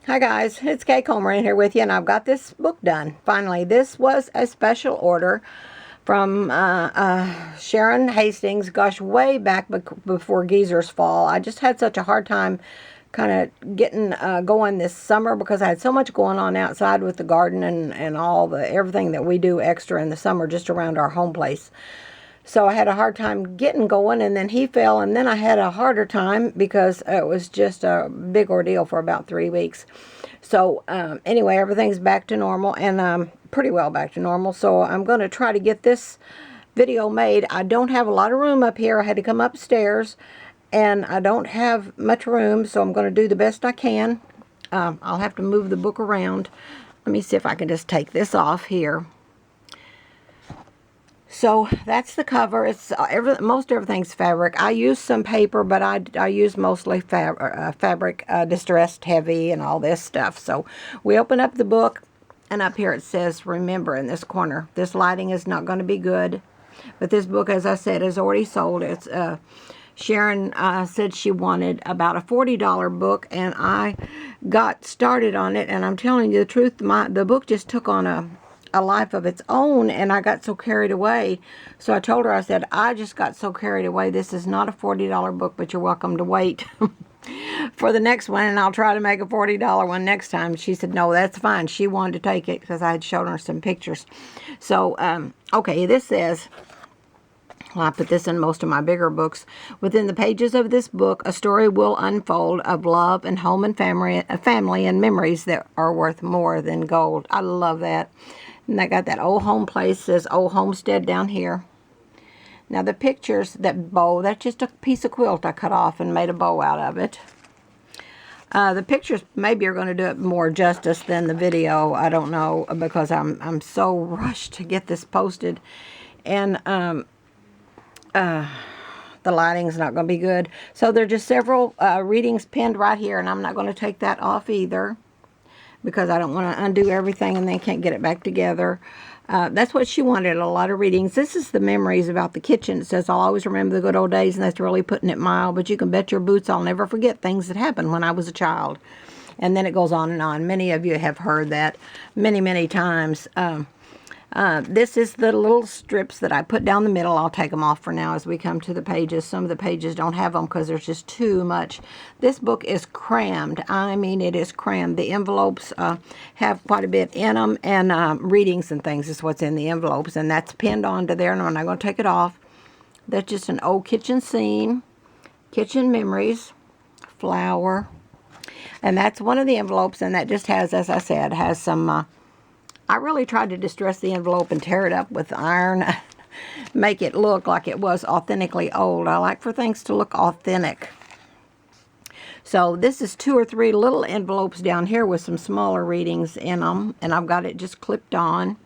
Hi guys, it's Kay Comer in here with you, and I've got this book done. Finally, this was a special order from Sharon Hastings. Gosh, way back before Geezer's Fall. I just had such a hard time kind of getting going this summer because I had so much going on outside with the garden and all the everything that we do extra in the summer just around our home place. So I had a hard time getting going, and then he fell, and then I had a harder time because it was just a big ordeal for about 3 weeks. So anyway, everything's back to normal, and pretty well back to normal. So I'm going to try to get this video made. I don't have a lot of room up here. I had to come upstairs, and I don't have much room, so I'm going to do the best I can. I'll have to move the book around. Let me see if I can just take this off here. So that's the cover. It's most everything's fabric. I use some paper, but I use mostly fabric, distressed heavy and all this stuff. So we open up the book, and up here it says, remember, in this corner. This lighting is not going to be good. But this book, as I said, is already sold. It's Sharon said she wanted about a $40 book, and I got started on it, and I'm telling you the truth, the book just took on a life of its own, and I got so carried away. So I told her, I said, I just got so carried away. This is not a $40 book, but you're welcome to wait for the next one, and I'll try to make a $40 one next time. She said, no, that's fine. She wanted to take it because I had shown her some pictures. So, okay, this says, well, I put this in most of my bigger books. Within the pages of this book, a story will unfold of love and home and family and memories that are worth more than gold. I love that. And I got that old home place, says Old Homestead down here. Now the pictures, that bow, that's just a piece of quilt I cut off and made a bow out of it. The pictures maybe are going to do it more justice than the video. I don't know, because I'm so rushed to get this posted. And the lighting's not going to be good. So there are just several readings pinned right here, and I'm not going to take that off either, because I don't want to undo everything and then can't get it back together. That's what she wanted, a lot of readings. This is the memories about the kitchen. It says, I'll always remember the good old days, and that's really putting it mild, but you can bet your boots I'll never forget things that happened when I was a child. And then it goes on and on. Many of you have heard that many, many times. This is the little strips that I put down the middle. I'll take them off for now as we come to the pages. Some of the pages don't have them because there's just too much. This book is crammed. I mean, it is crammed. The envelopes have quite a bit in them, and readings and things is what's in the envelopes, and that's pinned onto there, and I'm not going to take it off. That's just an old kitchen scene, kitchen memories, flour, and that's one of the envelopes, and that just has, as I said, has some... I really tried to distress the envelope and tear it up with iron, make it look like it was authentically old. I like for things to look authentic. So this is 2 or 3 little envelopes down here with some smaller readings in them, and I've got it just clipped on.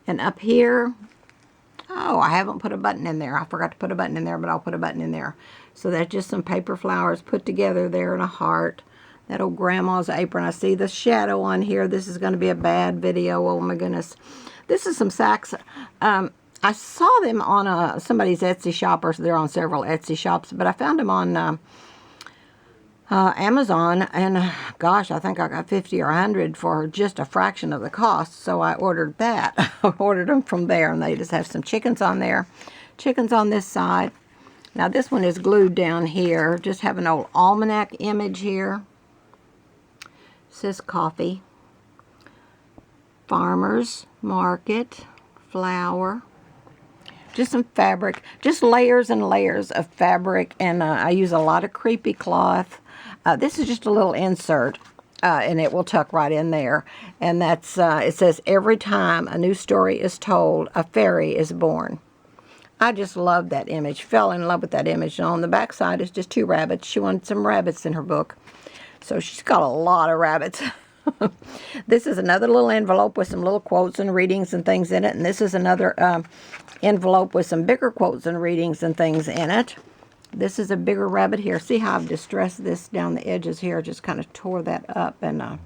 And up here, oh, I haven't put a button in there. I forgot to put a button in there, but I'll put a button in there. So that's just some paper flowers put together there in a heart. That old grandma's apron. I see the shadow on here. This is going to be a bad video. Oh my goodness. This is some sacks. I saw them on somebody's Etsy shop, or they're on several Etsy shops, but I found them on Amazon, and gosh, I think I got 50 or 100 for just a fraction of the cost, so I ordered that. I ordered them from there, and they just have some chickens on there. Chickens on this side. Now this one is glued down here. Just have an old almanac image here. Says coffee, farmers market, flour, just some fabric, just layers and layers of fabric, and I use a lot of creepy cloth. This is just a little insert, and it will tuck right in there, and that's it says, every time a new story is told, a fairy is born. I just love that image, fell in love with that image. And on the back side is just 2 rabbits. She wanted some rabbits in her book. So she's got a lot of rabbits. This is another little envelope with some little quotes and readings and things in it. And this is another envelope with some bigger quotes and readings and things in it. This is a bigger rabbit here. See how I've distressed this down the edges here? Just kind of tore that up and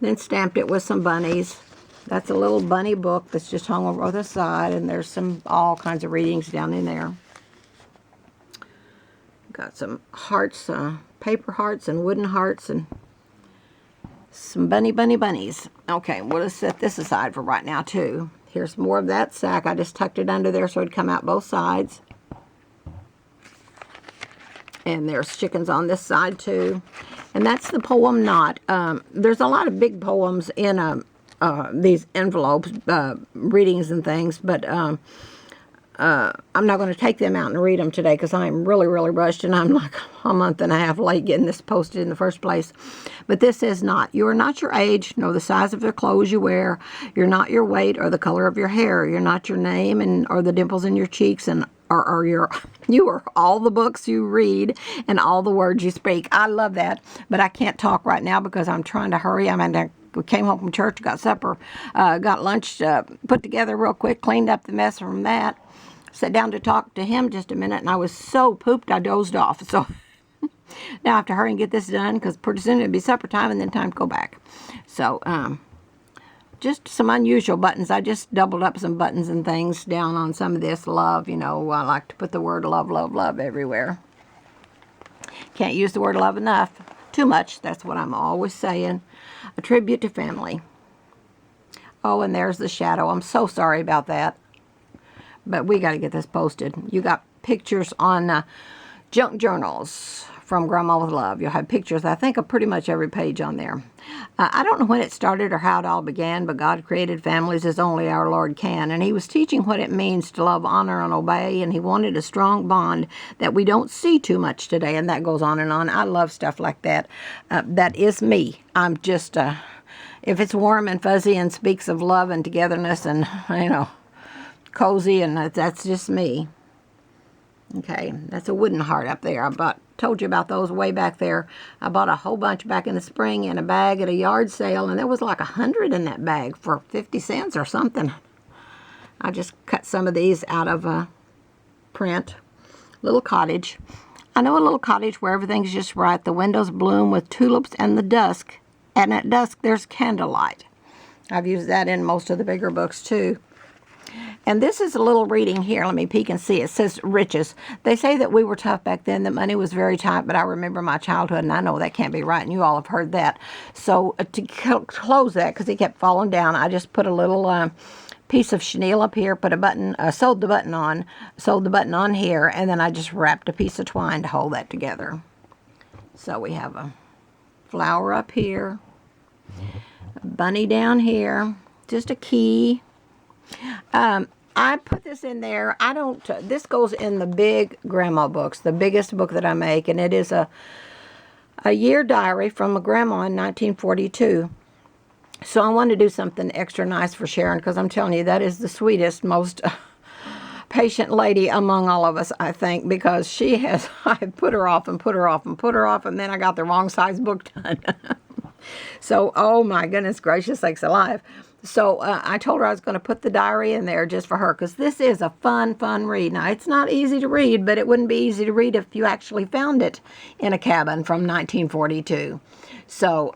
then stamped it with some bunnies. That's a little bunny book that's just hung over the side. And there's some all kinds of readings down in there. Got some hearts, paper hearts and wooden hearts, and Some bunnies. Okay, we'll just set this aside for right now, too. Here's more of that sack. I just tucked it under there so it'd come out both sides. And there's chickens on this side, too. And that's the poem knot. There's a lot of big poems in these envelopes, readings and things, but I'm not going to take them out and read them today because I'm really, really rushed, and I'm like a month and a half late getting this posted in the first place. But this is not. You are not your age, nor the size of the clothes you wear. You're not your weight or the color of your hair. You're not your name or the dimples in your cheeks you are all the books you read and all the words you speak. I love that, but I can't talk right now because I'm trying to hurry. We came home from church, got supper, got lunch put together real quick, cleaned up the mess from that, sat down to talk to him just a minute, and I was so pooped I dozed off. So now I have to hurry and get this done because pretty soon it'll be supper time and then time to go back. So just some unusual buttons. I just doubled up some buttons and things down on some of this love. You know, I like to put the word love, love, love everywhere. Can't use the word love enough. Too much. That's what I'm always saying. A tribute to family. Oh, and there's the shadow. I'm so sorry about that. But we got to get this posted. You got pictures on junk journals from Grandma with Love. You'll have pictures, I think, of pretty much every page on there. I don't know when it started or how it all began, but God created families as only our Lord can. And he was teaching what it means to love, honor, and obey. And he wanted a strong bond that we don't see too much today. And that goes on and on. I love stuff like that. That is me. I'm just, if it's warm and fuzzy and speaks of love and togetherness and, you know, cozy, and that's just me. Okay, that's a wooden heart up there. Told you about those way back there. I bought a whole bunch back in the spring in a bag at a yard sale, and there was like 100 in that bag for 50 cents or something. I just cut some of these out of print. Little cottage. I know a little cottage where everything's just right. The windows bloom with tulips and the dusk, and at dusk there's candlelight. I've used that in most of the bigger books too. And this is a little reading here. Let me peek and see. It says riches. They say that we were tough back then, that money was very tight, but I remember my childhood, and I know that can't be right, and you all have heard that. So to close that, because it kept falling down, I just put a little piece of chenille up here, put a button, sewed the button on here, and then I just wrapped a piece of twine to hold that together. So we have a flower up here, a bunny down here, just a key. I put this in there. This goes in the big grandma books, the biggest book that I make, and it is a year diary from a grandma in 1942. So I wanted to do something extra nice for Sharon, because I'm telling you, that is the sweetest, most patient lady among all of us, I think, because I put her off and put her off and put her off, and then I got the wrong size book done. So, oh my goodness gracious sakes alive. So I told her I was going to put the diary in there just for her, because this is a fun read. Now, it's not easy to read, but it wouldn't be easy to read if you actually found it in a cabin from 1942. So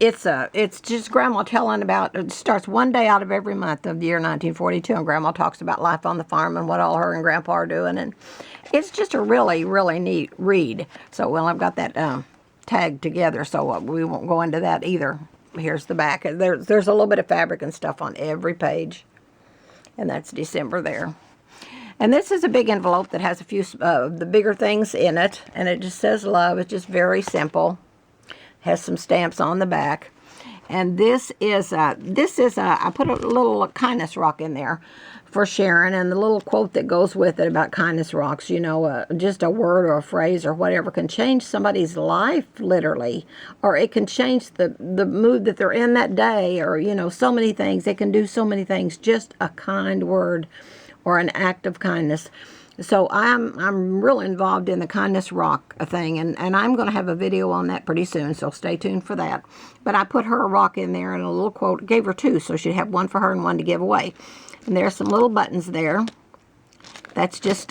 it's just Grandma telling about, it starts one day out of every month of the year 1942, and Grandma talks about life on the farm and what all her and Grandpa are doing, and it's just a really, really neat read. So, well, I've got that tagged together, so we won't go into that either. Here's the back. There's a little bit of fabric and stuff on every page. And that's December there. And this is a big envelope that has a few of the bigger things in it. And it just says love. It's just very simple. Has some stamps on the back. And this is I put a little kindness rock in there for Sharon, and the little quote that goes with it about kindness rocks, you know, just a word or a phrase or whatever can change somebody's life, literally, or it can change the mood that they're in that day, or, you know, so many things. It can do so many things, just a kind word or an act of kindness. So I'm really involved in the kindness rock thing, and I'm going to have a video on that pretty soon, so stay tuned for that. But I put her a rock in there and a little quote, gave her two, so she'd have one for her and one to give away. And there's some little buttons there. That's just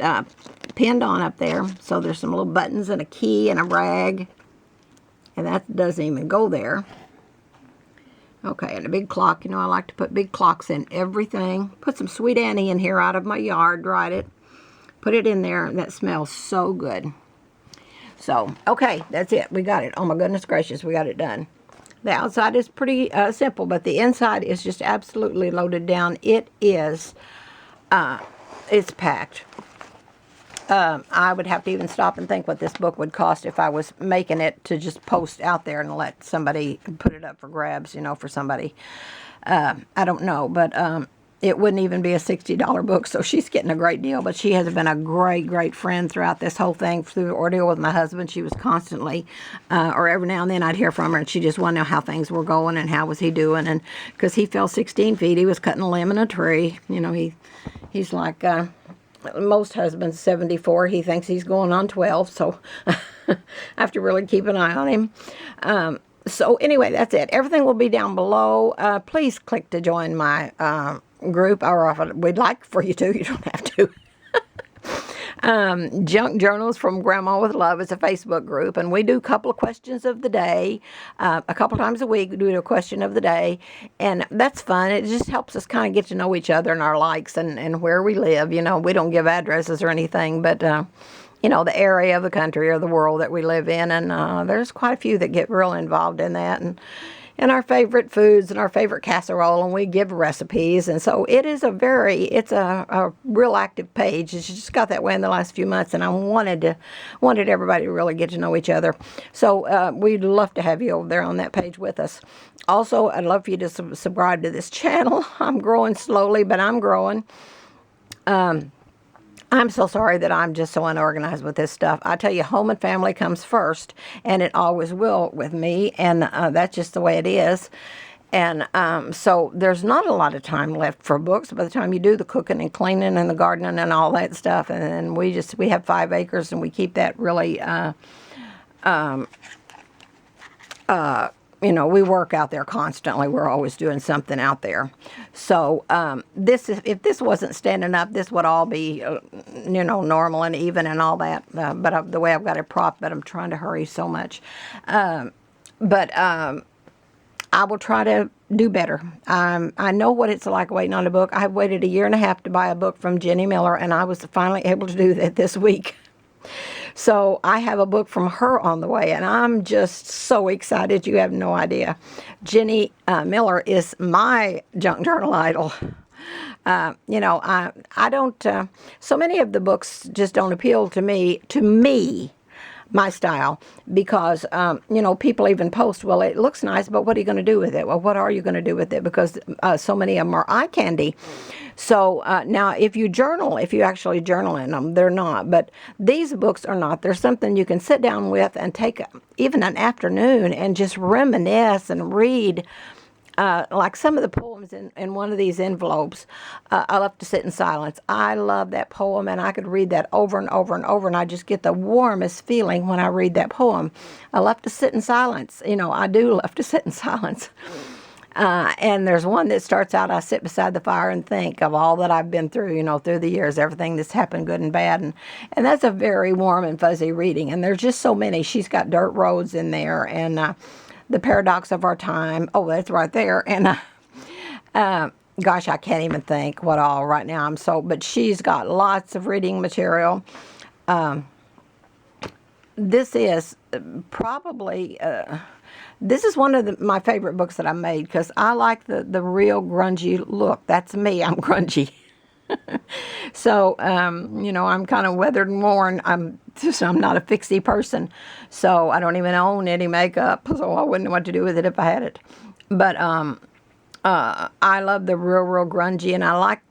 pinned on up there. So there's some little buttons and a key and a rag. And that doesn't even go there. Okay, and a big clock. You know, I like to put big clocks in everything. Put some Sweet Annie in here out of my yard, dried it. Put it in there, and that smells so good. So, okay, that's it. We got it. Oh my goodness gracious, we got it done. The outside is pretty simple, but the inside is just absolutely loaded down. It is, it's packed. I would have to even stop and think what this book would cost if I was making it to just post out there and let somebody put it up for grabs, for somebody. I don't know, but it wouldn't even be a $60 book, so she's getting a great deal. But she has been a great, great friend throughout this whole thing, through the ordeal with my husband. She was constantly, or every now and then I'd hear from her, and she just wanted to know how things were going and how was he doing. And because he fell 16 feet, he was cutting a limb in a tree. He's like... most husbands, 74. He thinks he's going on 12, so I have to really keep an eye on him. So anyway, that's it. Everything will be down below. Please click to join my group, or we'd like for you to. You don't have to. Junk Journals from Grandma with Love is a Facebook group, and we do a couple of questions of the day. A couple times a week, we do a question of the day, and that's fun. It just helps us kind of get to know each other and our likes and where we live. We don't give addresses or anything, but, the area of the country or the world that we live in, and there's quite a few that get real involved in that, and our favorite foods and our favorite casserole, and we give recipes. And so it's a real active page. It's just got that way in the last few months, and I wanted everybody to really get to know each other. So we'd love to have you over there on that page with us. Also, I'd love for you to subscribe to this channel. I'm growing slowly, but I'm growing. I'm so sorry that I'm just so unorganized with this stuff. I tell you, home and family comes first, and it always will with me, and that's just the way it is. And so there's not a lot of time left for books by the time you do the cooking and cleaning and the gardening and all that stuff. And then we have 5 acres, and we keep that really... we work out there constantly. We're always doing something out there. So if this wasn't standing up, this would all be, normal and even and all that. But the way I've got it propped, but I'm trying to hurry so much. But I will try to do better. I know what it's like waiting on a book. I waited 1.5 years to buy a book from Jenny Miller, and I was finally able to do that this week. So I have a book from her on the way, and I'm just so excited. You have no idea. Jenny Miller is my junk journal idol. I don't, so many of the books just don't appeal to me, my style, because, people even post, well, it looks nice, but what are you going to do with it? Well, what are you going to do with it? Because so many of them are eye candy. So now if you actually journal in them, they're not. But these books are not. They're something you can sit down with and take even an afternoon and just reminisce and read. Like some of the poems in one of these envelopes, I love to sit in silence. I love that poem, and I could read that over and over and over, and I just get the warmest feeling when I read that poem. I love to sit in silence. I do love to sit in silence. And there's one that starts out, I sit beside the fire and think of all that I've been through, through the years, everything that's happened, good and bad. And that's a very warm and fuzzy reading. And there's just so many. She's got dirt roads in there, and the paradox of our time. Oh, that's right there. And gosh, I can't even think what all right now. But she's got lots of reading material. This is probably... this is one of my favorite books that I made, because I like the real grungy look. That's me. I'm grungy. So, I'm kind of weathered and worn. I'm not a fixie person. So I don't even own any makeup. So I wouldn't know what to do with it if I had it. But I love the real grungy, and I like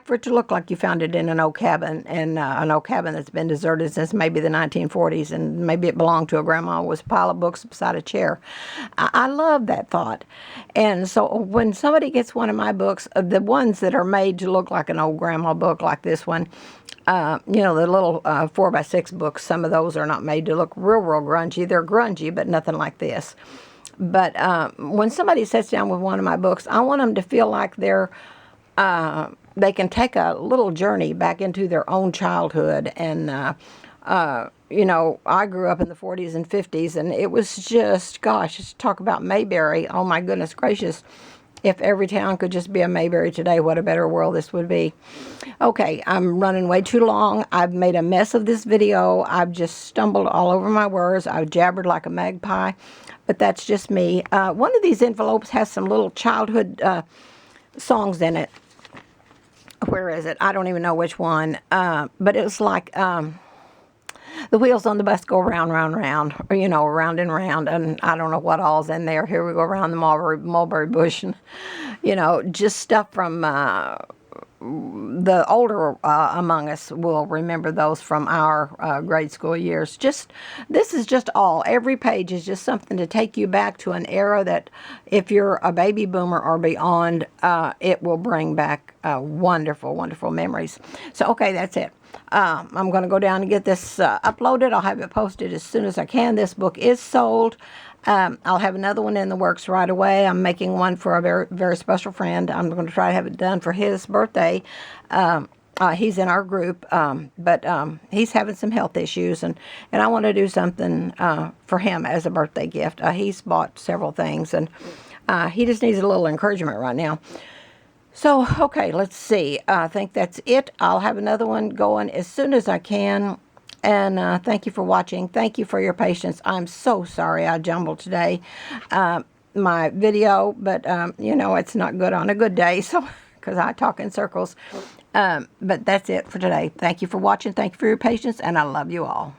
for it to look like you found it in an old cabin, and an old cabin that's been deserted since maybe the 1940s, and maybe it belonged to a grandma. It was a pile of books beside a chair. I love that thought. And so when somebody gets one of my books, the ones that are made to look like an old grandma book like this one, the little 4x6 books, some of those are not made to look real grungy. They're grungy, but nothing like this. But when somebody sits down with one of my books, I want them to feel like they can take a little journey back into their own childhood. And, I grew up in the 40s and 50s, and it was just, gosh, talk about Mayberry. Oh, my goodness gracious. If every town could just be a Mayberry today, what a better world this would be. Okay, I'm running way too long. I've made a mess of this video. I've just stumbled all over my words. I've jabbered like a magpie, but that's just me. One of these envelopes has some little childhood songs in it. Where is it? I don't even know which one. But it was like the wheels on the bus go round, round, round, or, you know, round and round, and I don't know what all's in there. Here we go around the mulberry bush, and, you know, just stuff from the older among us will remember those from our grade school years. This is just every page is just something to take you back to an era that, if you're a baby boomer or beyond, it will bring back wonderful, wonderful memories. So, okay, that's it. I'm going to go down and get this uploaded. I'll have it posted as soon as I can. This book is sold. I'll have another one in the works right away. I'm making one for a very, very special friend. I'm going to try to have it done for his birthday. He's in our group, but he's having some health issues, and I want to do something for him as a birthday gift. He's bought several things, and he just needs a little encouragement right now. So, okay, let's see. I think that's it. I'll have another one going as soon as I can. And thank you for watching. Thank you for your patience. I'm so sorry I jumbled today, my video, but, you know, it's not good on a good day, so because I talk in circles. But that's it for today. Thank you for watching. Thank you for your patience, and I love you all.